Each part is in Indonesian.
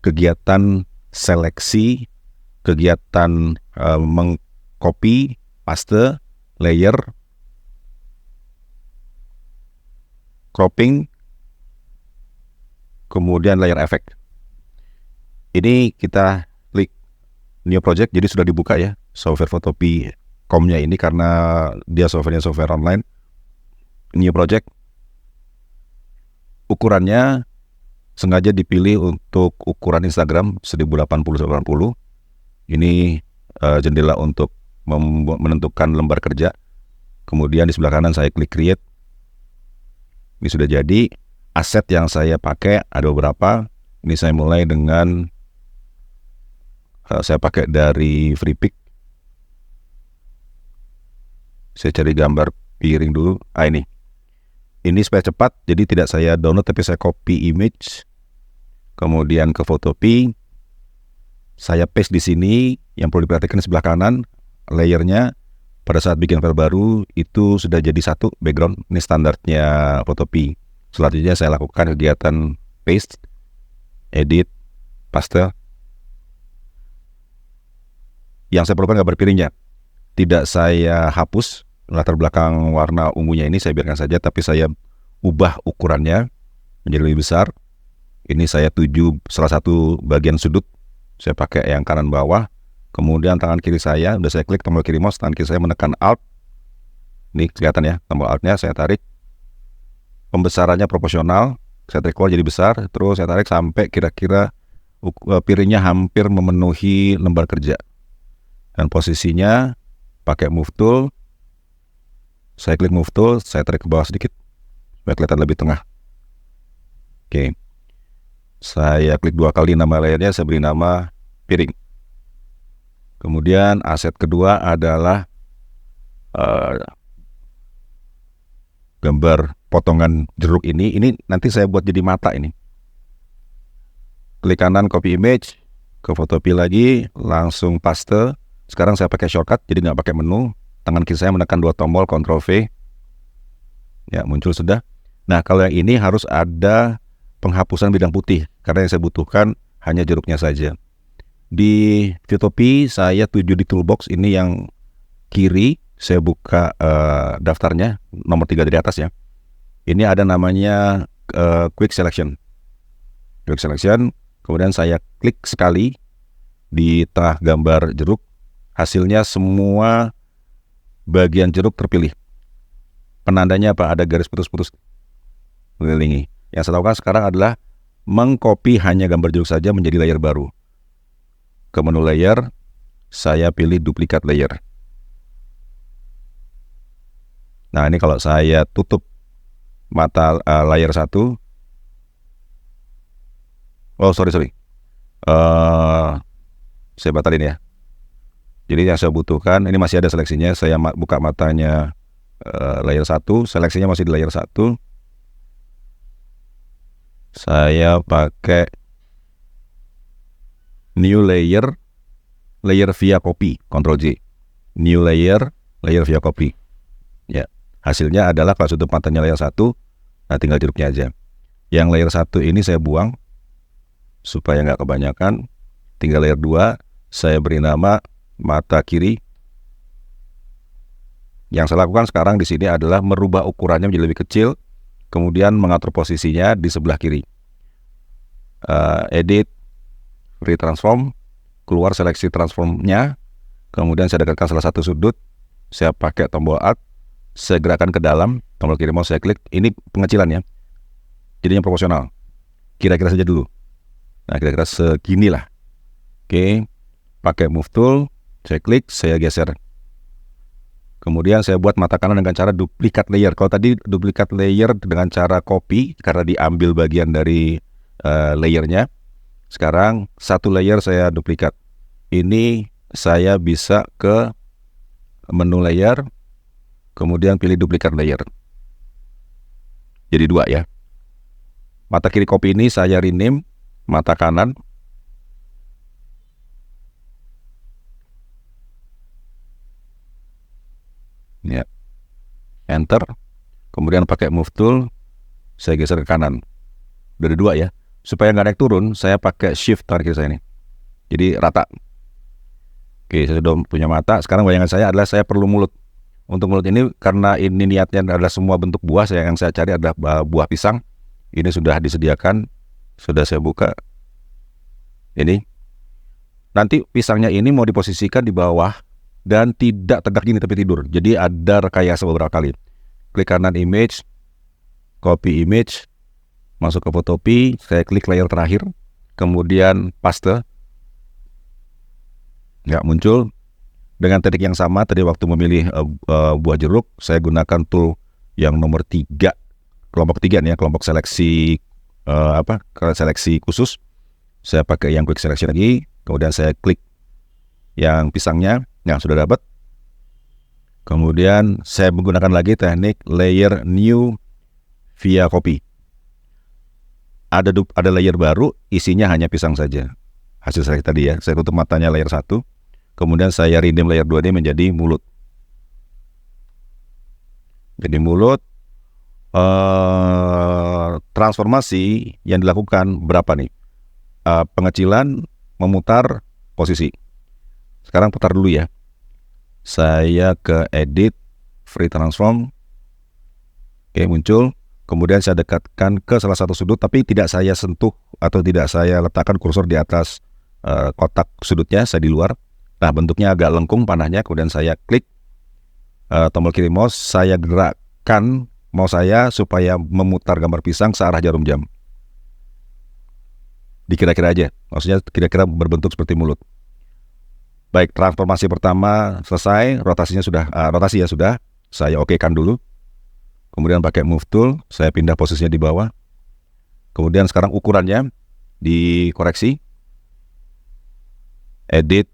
kegiatan seleksi, kegiatan mengcopy, paste, layer, cropping, kemudian layer effect. Ini kita klik new project, jadi sudah dibuka ya software Photopea.com-nya ini karena dia software online. New project, ukurannya sengaja dipilih untuk ukuran Instagram 1080-1080. Ini jendela untuk menentukan lembar kerja. Kemudian di sebelah kanan saya klik create. Ini sudah jadi. Aset yang saya pakai ada beberapa. Ini saya mulai dengan saya pakai dari FreePic. Saya cari gambar piring dulu. Ini supaya cepat, jadi tidak saya download tapi saya copy image, kemudian ke Photopea, saya paste di sini. Yang perlu diperhatikan di sebelah kanan, layernya pada saat bikin file baru itu sudah jadi satu background. Ini standarnya Photopea. Selanjutnya saya lakukan kegiatan paste, edit, paste. Yang saya perlukan gambar piringnya, tidak saya hapus. Latar belakang warna ungunya ini saya biarkan saja, tapi saya ubah ukurannya menjadi lebih besar. Ini saya tuju salah satu bagian sudut, saya pakai yang kanan bawah. Kemudian tangan kiri saya, udah saya klik tombol kiri mouse, tangan kiri saya menekan Alt. Ini kelihatan ya, tombol Alt-nya saya tarik. Pembesarannya proporsional, saya tarik keluar jadi besar, terus saya tarik sampai kira-kira piringnya hampir memenuhi lembar kerja. Dan posisinya pakai Move Tool. Saya klik Move Tool, saya tarik ke bawah sedikit supaya kelihatan lebih tengah. Oke. Saya klik 2 kali nama layernya, saya beri nama piring. Kemudian aset kedua adalah gambar potongan jeruk ini. Ini nanti saya buat jadi mata ini. Klik kanan copy image, ke Photopea lagi, langsung paste. Sekarang saya pakai shortcut, jadi nggak pakai menu. Tangan kiri saya menekan 2 tombol, Ctrl V. Ya, muncul sudah. Nah, kalau yang ini harus ada penghapusan bidang putih, karena yang saya butuhkan hanya jeruknya saja. Di Photopea saya tuju di toolbox, ini yang kiri. Saya buka daftarnya, nomor 3 dari atas ya. Ini ada namanya Quick Selection. Quick Selection, kemudian saya klik sekali di tengah gambar jeruk. Hasilnya semua bagian jeruk terpilih. Penandanya apa? Ada garis putus-putus mengelilingi. Yang saya lakukan sekarang adalah mengcopy hanya gambar jeruk saja menjadi layer baru. Ke menu layer, saya pilih duplikat layer. Nah, ini kalau saya tutup mata layer 1. Oh, sorry. Saya batalin ya. Jadi yang saya butuhkan, ini masih ada seleksinya. Saya buka matanya layer 1, seleksinya masih di layer 1. Saya pakai new layer via copy, Ctrl J. New layer via copy. Ya, hasilnya adalah kalau tutup matanya layer 1, nah tinggal jeruknya aja. Yang layer 1 ini saya buang supaya nggak kebanyakan. Tinggal layer 2, saya beri nama mata kiri. Yang saya lakukan sekarang di sini adalah merubah ukurannya menjadi lebih kecil, kemudian mengatur posisinya di sebelah kiri. Edit, free transform, keluar seleksi transformnya, kemudian saya dekatkan salah satu sudut, saya pakai tombol Alt, saya gerakkan ke dalam, tombol kiri mouse saya klik. Ini pengecilan ya, jadinya proporsional. Kira-kira saja dulu. Nah, kira-kira seginilah. Oke, pakai Move Tool, saya klik, saya geser. Kemudian saya buat mata kanan dengan cara duplikat layer. Kalau tadi duplikat layer dengan cara copy, karena diambil bagian dari layernya. Sekarang satu layer saya duplikat. Ini saya bisa ke menu layer, kemudian pilih duplikat layer. Jadi 2 ya. Mata kiri copy ini saya rename, mata kanan. Ya, enter. Kemudian pakai Move Tool, saya geser ke kanan. Udah ada 2 ya. Supaya nggak naik turun, saya pakai shift tangan kiri saya ini. Jadi rata. Oke, saya sudah punya mata. Sekarang bayangan saya adalah saya perlu mulut. Untuk mulut ini, karena ini niatnya adalah semua bentuk buah, yang saya cari adalah buah pisang. Ini sudah disediakan, sudah saya buka. Ini. Nanti pisangnya ini mau diposisikan di bawah dan tidak tegak gini tapi tidur. Jadi ada rekayasa beberapa kali. Klik kanan image, copy image, masuk ke Photopea, saya klik layer terakhir, kemudian paste. Nggak muncul. Dengan teknik yang sama tadi waktu memilih buah jeruk, saya gunakan tool yang nomor 3, kelompok 3 nih ya, kelompok seleksi seleksi khusus. Saya pakai yang quick selection lagi, kemudian saya klik yang pisangnya, yang sudah dapat. Kemudian saya menggunakan lagi teknik layer new via copy. Ada layer baru, isinya hanya pisang saja. Hasil seleksi tadi ya, saya tutup matanya layer 1. Kemudian saya rename layer 2 ini menjadi mulut. Jadi mulut, transformasi yang dilakukan berapa nih? Pengecilan, memutar, posisi. Sekarang putar dulu ya. Saya ke edit, free transform. Oke, muncul. Kemudian saya dekatkan ke salah satu sudut, tapi tidak saya sentuh atau tidak saya letakkan kursor di atas kotak sudutnya, saya di luar. Nah, bentuknya agak lengkung panahnya, kemudian saya klik tombol kiri mouse, saya gerakkan mouse saya supaya memutar gambar pisang searah jarum jam. Dikira-kira aja, maksudnya kira-kira berbentuk seperti mulut. Baik, transformasi pertama selesai, rotasi ya sudah, saya okekan dulu. Kemudian pakai move tool, saya pindah posisinya di bawah. Kemudian sekarang ukurannya dikoreksi. Edit,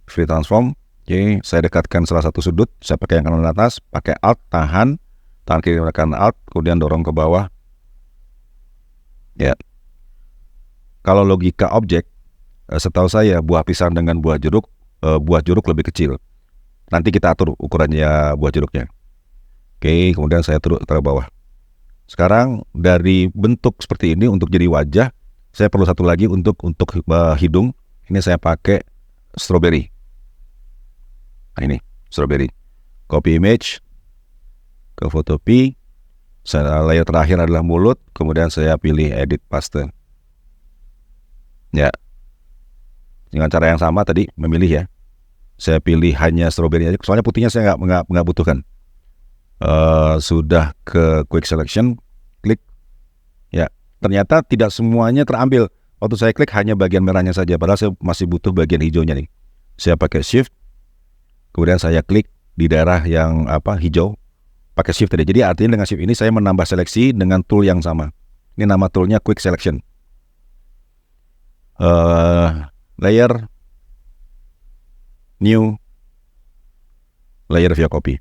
free transform. Oke, saya dekatkan salah satu sudut, saya pakai yang kanan atas, pakai alt, tangan kiri menekan alt, kemudian dorong ke bawah. Ya. Kalau logika objek, setahu saya buah pisang dengan buah jeruk lebih kecil. Nanti kita atur ukurannya buah jeruknya. Oke, kemudian saya taruh bawah. Sekarang dari bentuk seperti ini untuk jadi wajah, saya perlu satu lagi untuk hidung. Ini saya pakai strawberry. Nah, ini strawberry. Copy image ke Photopea. Layer terakhir adalah mulut. Kemudian saya pilih edit paste. Ya, dengan cara yang sama tadi memilih ya. Saya pilih hanya strawberry aja. Soalnya putihnya saya nggak butuhkan. Sudah ke quick selection, klik. Ya, ternyata tidak semuanya terambil. Waktu saya klik hanya bagian merahnya saja. Padahal saya masih butuh bagian hijaunya nih. Saya pakai shift. Kemudian saya klik di daerah yang hijau, pakai shift tadi. Jadi artinya dengan shift ini saya menambah seleksi dengan tool yang sama. Ini nama toolnya quick selection. Layer, new, layer via copy.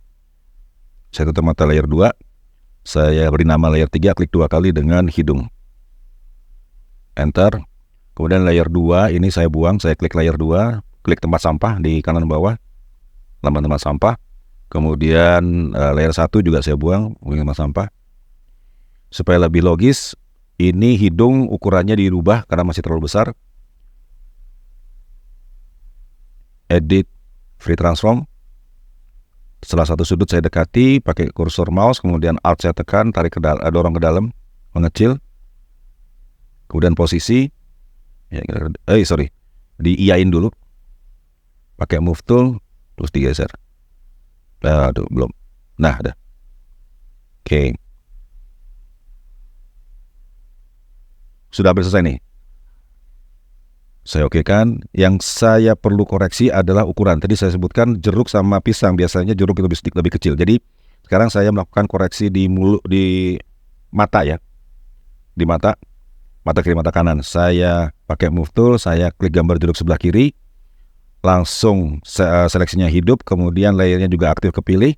Saya tutup mata layer 2. Saya beri nama layer 3, klik 2 kali dengan hidung. Enter. Kemudian layer 2 ini saya buang, saya klik layer 2, klik tempat sampah di kanan bawah. Tempat sampah. Kemudian layer 1 juga saya buang, tempat sampah. Supaya lebih logis, ini hidung ukurannya dirubah karena masih terlalu besar. Edit, free transform. Setelah satu sudut saya dekati, pakai kursor mouse, kemudian alt saya tekan, dorong ke dalam, mengecil. Kemudian posisi, diiyain dulu. Pakai move tool, terus digeser. Aduh, belum. Nah, ada. Oke. Sudah hampir selesai nih. Saya okekan. Yang saya perlu koreksi adalah ukuran. Tadi saya sebutkan jeruk sama pisang. Biasanya jeruk itu lebih kecil. Jadi sekarang saya melakukan koreksi di mata ya. Di mata kiri, mata kanan. Saya pakai move tool. Saya klik gambar jeruk sebelah kiri. Langsung seleksinya hidup. Kemudian layernya juga aktif kepilih.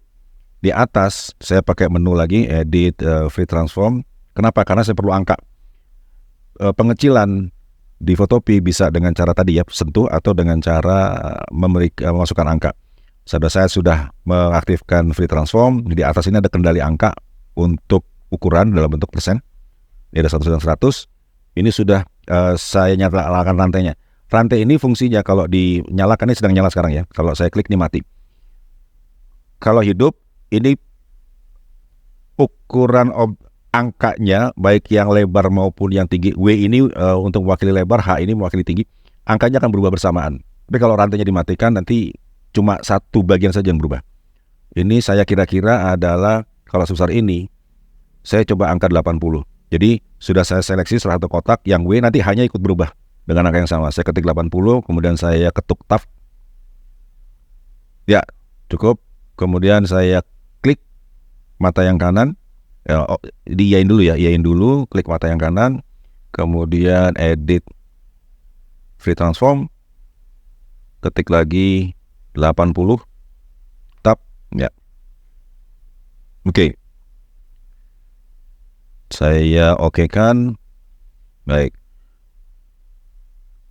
Di atas saya pakai menu lagi. Edit, free transform. Kenapa? Karena saya perlu angka. Pengecilan di Photopea bisa dengan cara tadi ya, sentuh atau dengan cara memasukkan angka. Saya sudah mengaktifkan free transform. Di atas ini ada kendali angka untuk ukuran dalam bentuk persen. Ini ada 100 dan 100. Ini sudah saya nyalakan rantainya. Rantai ini fungsinya kalau dinyalakan, ini sedang nyala sekarang ya. Kalau saya klik ini mati. Kalau hidup, ini ukuran angkanya baik yang lebar maupun yang tinggi. W ini untuk mewakili lebar, H ini mewakili tinggi. Angkanya akan berubah bersamaan. Tapi kalau rantainya dimatikan nanti cuma satu bagian saja yang berubah. Ini saya kira-kira adalah kalau sebesar ini saya coba angka 80. Jadi sudah saya seleksi salah satu kotak yang W nanti hanya ikut berubah dengan angka yang sama. Saya ketik 80, kemudian saya ketuk tab. Ya, cukup. Kemudian saya klik mata yang kanan. Diiyain dulu ya, iyain dulu, klik mata yang kanan, kemudian edit free transform, ketik lagi 80, tab, ya. Oke. Saya okekan. Baik.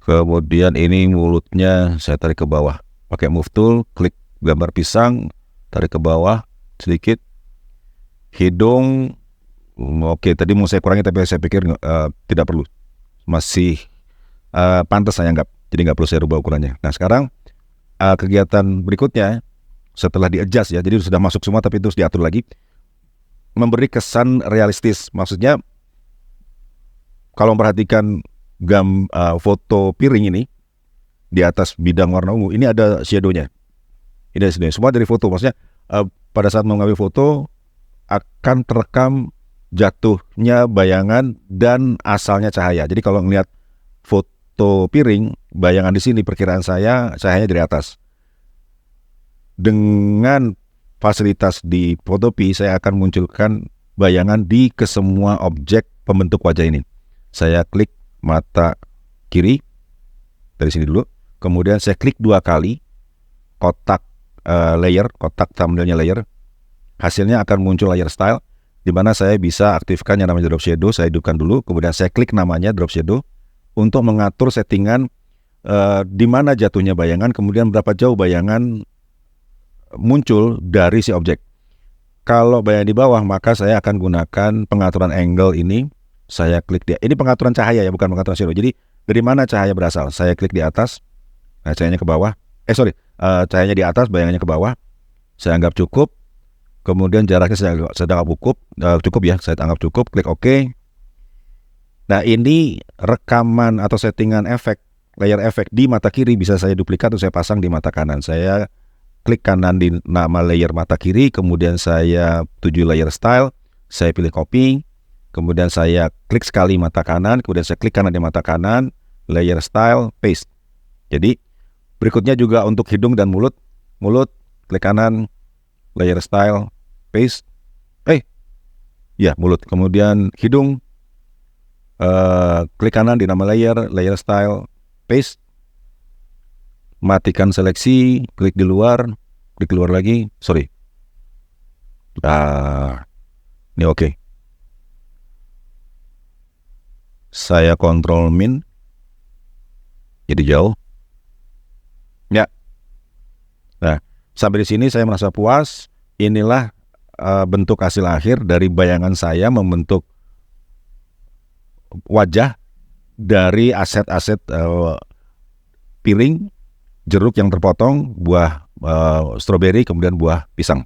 Kemudian ini mulutnya saya tarik ke bawah. Pakai move tool, klik gambar pisang, tarik ke bawah sedikit. Hidung, oke, tadi mau saya kurangi tapi saya pikir tidak perlu, masih pantas saya anggap, jadi nggak perlu saya rubah ukurannya. Nah sekarang kegiatan berikutnya setelah di-adjust ya, jadi sudah masuk semua tapi terus diatur lagi, memberi kesan realistis. Maksudnya kalau memperhatikan foto piring ini di atas bidang warna ungu, ini ada shadow-nya. Ini ada shadow-nya, semua dari foto. Maksudnya pada saat mengambil foto akan terekam jatuhnya bayangan dan asalnya cahaya. Jadi kalau melihat foto piring, bayangan di sini perkiraan saya cahayanya dari atas. Dengan fasilitas di Photopea, saya akan munculkan bayangan di kesemua objek pembentuk wajah ini. Saya klik mata kiri dari sini dulu, kemudian saya klik 2 kali kotak layer, kotak thumbnailnya layer. Hasilnya akan muncul layer style, di mana saya bisa aktifkan yang namanya drop shadow. Saya hidupkan dulu, kemudian saya klik namanya drop shadow untuk mengatur settingan di mana jatuhnya bayangan, kemudian berapa jauh bayangan muncul dari si objek. Kalau bayangan di bawah, maka saya akan gunakan pengaturan angle ini. Saya klik dia. Ini pengaturan cahaya ya, bukan pengaturan shadow. Jadi dari mana cahaya berasal? Saya klik di atas, nah, cahayanya ke bawah. Cahayanya di atas, bayangannya ke bawah. Saya anggap cukup. Kemudian jaraknya saya anggap cukup ya, saya anggap cukup, klik OK. Nah ini rekaman atau settingan efek, layer efek di mata kiri bisa saya duplikat atau saya pasang di mata kanan. Saya klik kanan di nama layer mata kiri, kemudian saya tuju layer style, saya pilih copy, kemudian saya klik sekali mata kanan, kemudian saya klik kanan di mata kanan, layer style, paste. Jadi berikutnya juga untuk hidung dan mulut, klik kanan, layer style, paste, mulut, kemudian hidung, klik kanan di nama layer style, paste, matikan seleksi, klik luar lagi, ini oke. Saya kontrol min, jadi jauh, ya. Nah, sampai di sini saya merasa puas. Inilah bentuk hasil akhir dari bayangan saya membentuk wajah dari aset-aset piring, jeruk yang terpotong, buah stroberi, kemudian buah pisang.